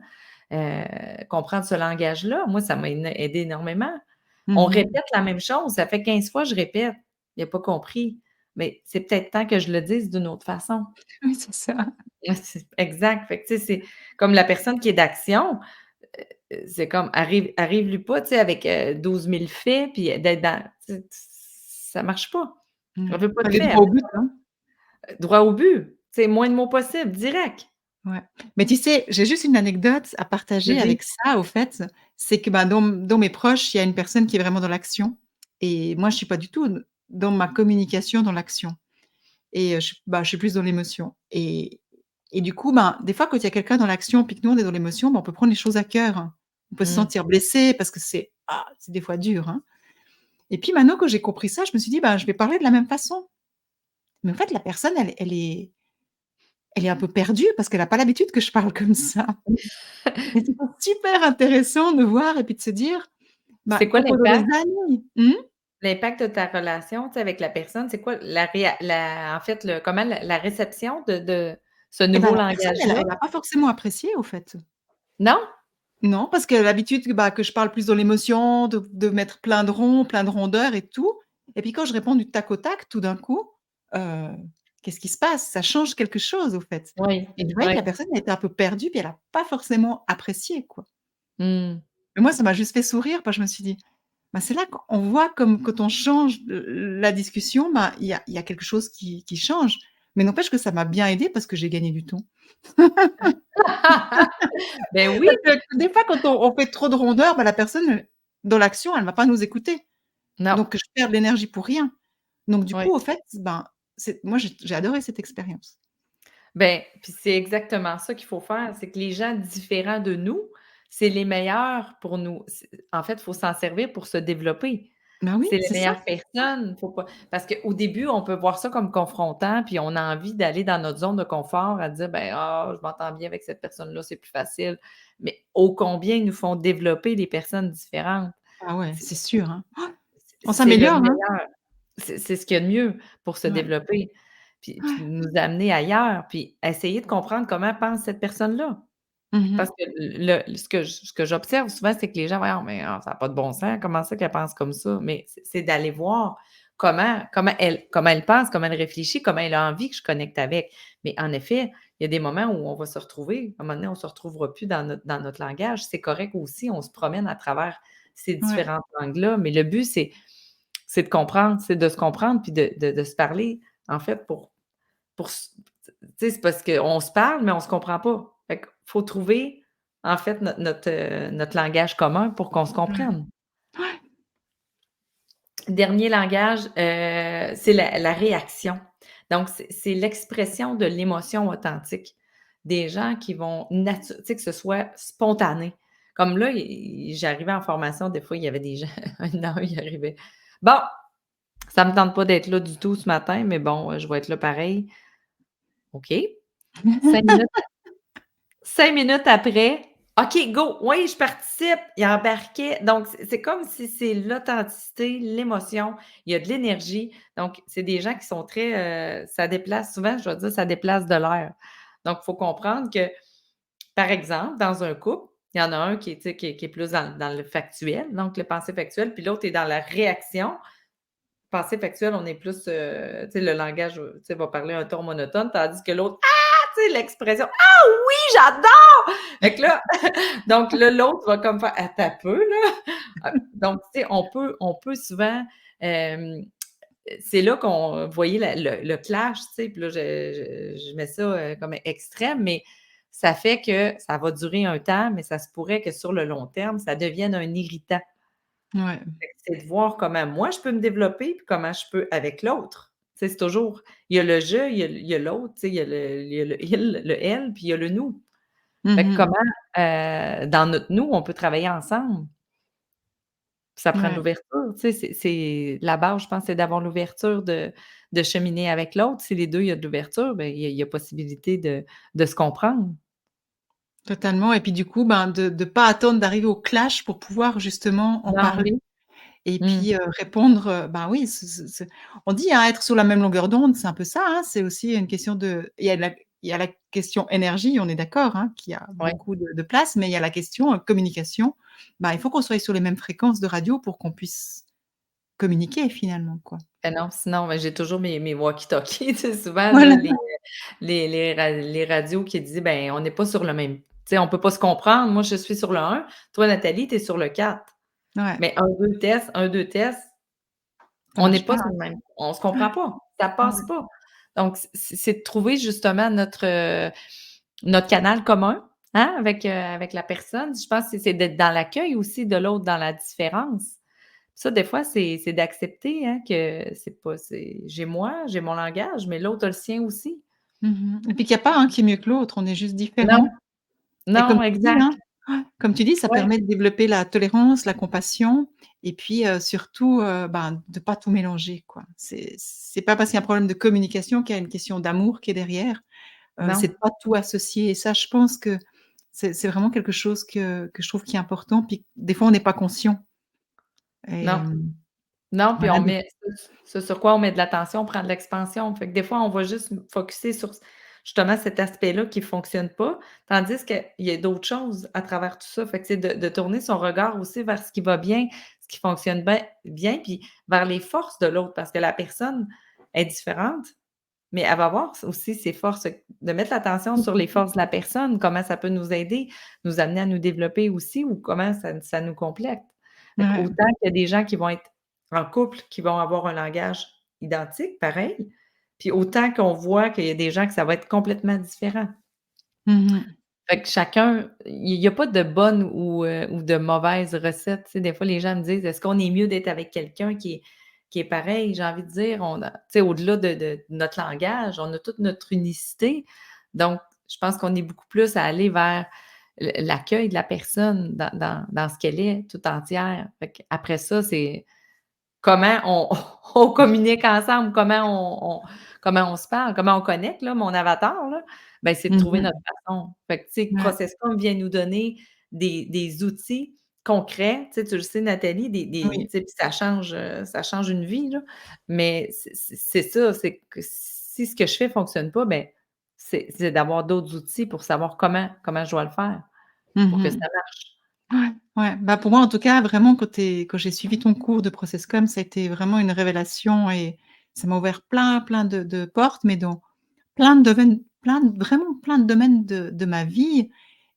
heu, comprendre ce langage-là, moi, ça m'a aidé énormément. On mmh mh. répète la même chose, ça fait 15 fois que je répète. Il a pas compris, mais c'est peut-être temps que je le dise d'une autre façon. Oui, c'est ça. Ouais, c'est exact. Fait que, tu sais, c'est comme la personne qui est d'action, c'est comme arrive-lui pas, tu sais, avec, 12 000 faits, puis d'être dans tu sais, ça marche pas. Elle Ouais. veut pas de Aller faits, droit au but, hein. droit au but, tu sais, moins de mots possible, direct. Ouais. Mais tu sais, j'ai juste une anecdote à partager Vas-y. avec ça, au fait, c'est que, bah, dans mes proches, il y a une personne qui est vraiment dans l'action et moi, je suis pas du tout dans ma communication dans l'action et je suis plus dans l'émotion et du coup, ben, des fois, quand il y a quelqu'un dans l'action puis que nous, on est dans l'émotion, ben, on peut prendre les choses à cœur. On peut se Mmh. sentir blessé parce que c'est des fois dur, hein et puis maintenant que j'ai compris ça, je me suis dit: «Bah, je vais parler de la même façon». Mais en fait, la personne, elle est un peu perdue parce qu'elle a pas l'habitude que je parle comme ça. Mais c'était super intéressant de voir et puis de se dire, bah, C'est quoi quand on est l'impact? des amis L'impact de ta relation, tu sais, avec la personne, c'est quoi en fait, comment la réception de ce et bah, nouveau la personne, elle langage-là? elle a pas forcément apprécié au fait. Non? Non, parce qu'elle a l'habitude que je parle plus dans l'émotion, de mettre plein de ronds, plein de rondeurs et tout et puis quand je réponds du tac au tac, tout d'un coup, heu, qu'est-ce qui se passe? Ça change quelque chose au fait Oui, et je voyais que oui. la personne, elle était un peu perdue puis elle a pas forcément apprécié, quoi. Mmh. Mais moi, ça m'a juste fait sourire parce que je me suis dit: «Bah, c'est là qu'on voit comme quand on change, la discussion, bah, il y a quelque chose qui change». Mais n'empêche que ça m'a bien aidée parce que j'ai gagné du temps. Ben oui, Parce que des fois, quand on fait trop de rondeur, bah, la personne, dans l'action, elle va pas nous écouter. non, Donc je perds de l'énergie pour rien. Donc du oui. coup, au fait, ben, moi, j'ai adoré cette expérience. Ben, puis c'est exactement ça qu'il faut faire, c'est que les gens différents de nous, c'est les meilleurs pour nous. En fait, il faut s'en servir pour se développer. Bah, oui, C'est les c'est ça. meilleures personnes, faut pas parce qu'au début, on peut voir ça comme confrontant, puis on a envie d'aller dans notre zone de confort à dire: «Ben, ah, je m'entends bien avec cette personne-là, c'est plus facile». Mais ô combien ils nous font développer des personnes différentes. Ah ouais, C'est c'est sûr, hein. On c'est le s'améliore, hein. meilleur. C'est ce qu'il y a de mieux pour se Ouais. développer. puis nous amener ailleurs, puis essayer de comprendre comment pense cette personne-là. Mmh. Parce que ce que j'observe souvent, c'est que les gens: «Voyons, mais ça a pas de bon sens, comment ça qu'elle pense comme ça?» Mais c'est d'aller voir comment elle pense, comment elle réfléchit, comment elle a envie que je connecte avec. Mais en effet, il y a des moments où on va se retrouver, à un moment donné, on se retrouvera plus dans notre langage. C'est correct aussi, on se promène à travers ces Ouais, différentes langues-là, mais le but, c'est de comprendre, c'est de se comprendre puis de se parler, en fait, pour s tu sais, c'est parce qu'on se parle, mais on se comprend pas. Fait qu'il faut trouver, en fait, notre langage commun pour qu'on se ouais, comprenne. ouais, Dernier langage, c'est la réaction. Donc c'est l'expression de l'émotion authentique. Des gens qui vont tu sais, que ce soit spontané. Comme là, j'arrivais en formation, des fois, il y avait des gens, un il arrivait: «Bon, ça me tente pas d'être là du tout ce matin, mais bon, je vais être là pareil». OK. 5 minutes 5 minutes après: «OK, go, oui, je participe». Il embarquait. Donc c'est comme si c'est l'authenticité, l'émotion, il y a de l'énergie. Donc c'est des gens qui sont très, ça déplace souvent, je vais dire, ça déplace de l'air. Donc il faut comprendre que, par exemple, dans un couple, il y en a un qui est, tu sais, qui est plus dans le factuel, donc le pensée factuel, puis l'autre est dans la réaction. Pensée factuelle, on est plus, tu sais, le langage, tu sais, va parler un ton monotone, tandis que l'autre: «Ah!» Tu sais, l'expression: «Ah oui, j'adore!» Fait que là, donc là, l'autre va comme faire: «Attends un peu là». Donc tu sais, on peut souvent, hem, c'est là qu'on vous voyez le clash, tu sais, puis là, je mets ça, comme extrême, mais ça fait que ça va durer un temps, mais ça se pourrait que sur le long terme, ça devienne un irritant. ouais, Fait que c'est de voir comment moi je peux me développer, puis comment je peux avec l'autre. Tu sais, c'est toujours il y a le «je», il y a l'autre, tu sais, il y a le «il», le «elle», puis il y a le «nous». Fait que mmh, comment, dans notre «nous», on peut travailler ensemble. Puis ça prend de ouais, l'ouverture, tu sais, c'est la base, je pense, c'est d'avoir l'ouverture de cheminer avec l'autre. Si les 2 il y a de l'ouverture, ben, il y a possibilité de se comprendre. totalement et puis du coup, ben, de pas attendre d'arriver au clash pour pouvoir justement en Non. parler et Mmh. puis, répondre, ben, oui, ce on dit, hein, être sur la même longueur d'onde, c'est un peu ça, hein, c'est aussi une question de il y a la question énergie, on est d'accord, hein, qui a Ouais. beaucoup de place, mais il y a la question, communication. Bah, il faut qu'on soit sur les mêmes fréquences de radio pour qu'on puisse communiquer finalement, quoi. Non, sinon, ben, j'ai toujours mes walkie-talkies, tu sais, souvent là, Voilà. les radios qui disent: «Ben, on n'est pas sur le même, tu sais, on peut pas se comprendre. Moi, je suis sur le 1, toi, Nathalie, tu es sur le 4. Ouais, Mais 1-2 test, 1-2 test, ça on n'est marche pas, pas sur hein. le même, on se comprend pas, ça passe Ouais. pas». Donc c'est de trouver justement notre canal commun, hein, avec la personne. Je pense que c'est d'être dans l'accueil aussi de l'autre, dans la différence. Ça, des fois, c'est d'accepter, hein, que j'ai moi, j'ai mon langage, mais l'autre a le sien aussi. Mmh et puis qu'il y a pas un qui est mieux que l'autre, on est juste Non, différents et comme non, tu dis, exact. hein, ouais, comme tu dis, ça Ouais, permet de développer la tolérance, la compassion et puis, surtout, ben, de pas tout mélanger, quoi. C'est pas parce qu'il y a un problème de communication qu'il y a une question d'amour qui est derrière, c'est de non, pas tout associer et ça, je pense que c'est vraiment quelque chose que je trouve qui est important puis des fois on n'est pas conscient et non, non, puis voilà on donc met ce sur quoi on met de l'attention, on prend de l'expansion. Fait que des fois, on va juste focusser sur justement cet aspect-là qui fonctionne pas, tandis qu'il y a d'autres choses à travers tout ça. Fait que c'est de tourner son regard aussi vers ce qui va bien, ce qui fonctionne bien, puis vers les forces de l'autre parce que la personne est différente. Mais elle va voir aussi ses forces, de mettre l'attention sur les forces de la personne, comment ça peut nous aider, nous amener à nous développer aussi ou comment ça nous complète. Fait ouais. qu'autant qu'il y a des gens qui vont être en couple, qui vont avoir un langage identique, pareil, puis autant qu'on voit qu'il y a des gens que ça va être complètement différent. Mmh mh. Fait que chacun, il y a pas de bonne ou de mauvaise recette. Tu sais, des fois, les gens me disent: «Est-ce qu'on est mieux d'être avec quelqu'un qui est pareil?» J'ai envie de dire, on a tu sais, au-delà de notre langage, on a toute notre unicité. Donc, je pense qu'on est beaucoup plus à aller vers l'accueil de la personne dans ce qu'elle est, tout entière. Fait qu'après ça, c'est comment on on communique ensemble, comment on se parle, comment on connecte là, mon avatar là, ben, c'est de Mmh trouver notre mh. façon. Fait que tu sais, Ouais, Processcom vient nous donner des outils concrets, tu sais, tu le sais Nathalie, tu oui. sais, puis ça change une vie là, mais c'est ça, c'est que si ce que je fais fonctionne pas, ben, c'est d'avoir d'autres outils pour savoir comment je dois le faire pour que ça Mmh. marche. Ouais, ouais. Bah, pour moi, en tout cas, vraiment, quand j'ai suivi ton cours de ProcessCom, ça a été vraiment une révélation et ça m'a ouvert plein de portes, mais dans plein de domaines, vraiment plein de domaines de ma vie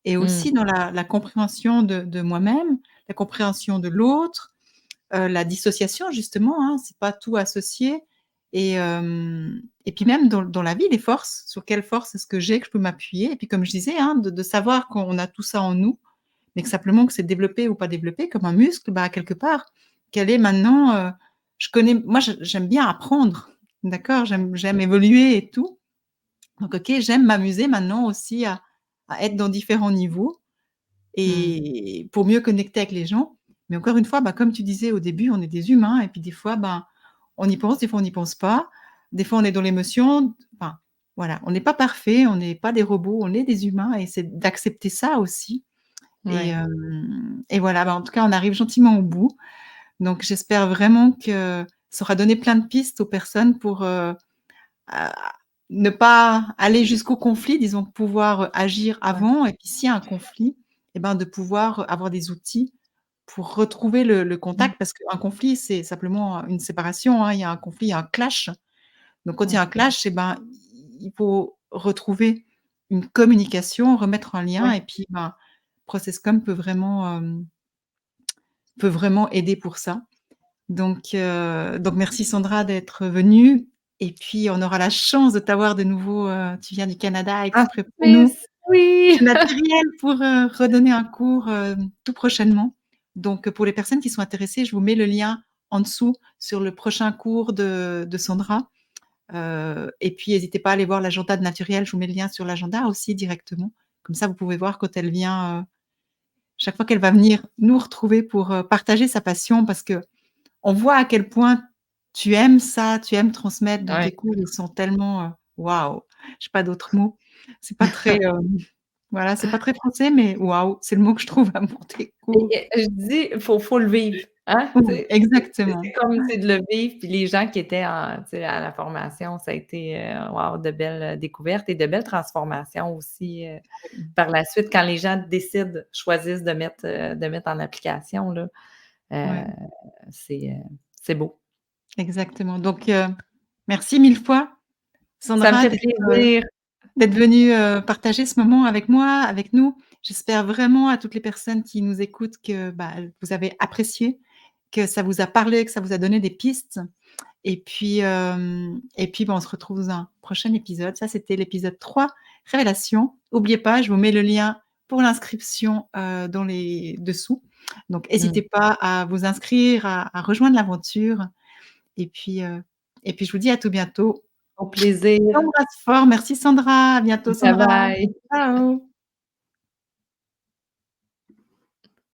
et Mmh. aussi dans la compréhension de moi-même, la compréhension de l'autre, la dissociation justement, hein, c'est pas tout associé et puis même dans la vie, les forces, sur quelles forces est-ce que j'ai, que je peux m'appuyer et puis comme je disais, hein, de savoir qu'on a tout ça en nous, mais que simplement que c'est développé ou pas développé comme un muscle, bah, quelque part, quelle est maintenant, je connais moi j'aime bien apprendre, d'accord? J'aime évoluer et tout, donc OK, j'aime m'amuser maintenant aussi à être dans différents niveaux Mmh. et pour mieux connecter avec les gens. Mais encore une fois, bah, comme tu disais au début, on est des humains et puis des fois, ben, on y pense, des fois on n'y pense pas. Des fois, on est dans l'émotion. Enfin, voilà, on n'est pas parfait, on n'est pas des robots, on est des humains et c'est d'accepter ça aussi Ouais. et voilà, bah, en tout cas, on arrive gentiment au bout. Donc j'espère vraiment que ça aura donné plein de pistes aux personnes pour, à ne pas aller jusqu'au conflit, disons, pouvoir, agir Ouais. avant et puis s'il y a un conflit et ben, de pouvoir, avoir des outils pour retrouver le Mmh. contact parce qu'un conflit, c'est simplement, une séparation, hein. Il y a un conflit, il y a un clash. Donc quand il y a Ouais. un clash et ben, il faut retrouver une communication, remettre un lien Ouais. et puis, ben, ProcessCom peut vraiment aider pour ça. Donc merci Sandra d'être venue et puis on aura la chance de t'avoir de nouveau, tu viens du Canada Ah, exprès pour nous, Suisse, oui! du matériel pour, redonner un cours, tout prochainement. Donc pour les personnes qui sont intéressées, je vous mets le lien en dessous sur le prochain cours de Sandra, et puis n'hésitez pas à aller voir l'agenda de Naturel, je vous mets le lien sur l'agenda aussi directement. Comme ça, vous pouvez voir quand elle vient, chaque fois qu'elle va venir nous retrouver pour, partager sa passion parce que on voit à quel point tu aimes ça, tu aimes transmettre, dont Ouais. tes cours, ils sont tellement, waouh! J'ai pas d'autres mots. C'est pas très, voilà, c'est pas très français, mais waouh, c'est le mot que je trouve pour tes cours. Je dis, faut le vivre, hein, tu Oui, sais? C'est exactement. comme c'est de le vivre, puis les gens qui étaient tu sais, à la formation, ça a été, waouh, de belles, découvertes et de belles transformations aussi, Oui, par la suite quand les gens choisissent de mettre en application là, heu, ouais, c'est beau. exactement. Donc merci 1000 fois, Ça me Sandra, fait plaisir. d'être venue, partager ce moment avec moi, avec nous. J'espère vraiment à toutes les personnes qui nous écoutent que, bah, vous avez apprécié, que ça vous a parlé, que ça vous a donné des pistes. Et puis, bah, on se retrouve dans un prochain épisode. Ça, c'était l'épisode 3, révélation. N'oubliez pas, je vous mets le lien pour l'inscription, dans les dessous. Donc Mmh. hésitez pas à vous inscrire, à rejoindre l'aventure et puis, heu et puis je vous dis à tout bientôt. Au plaisir. J'embrasse fort. Merci Sandra. À bientôt Bye Sandra. bye. Ciao.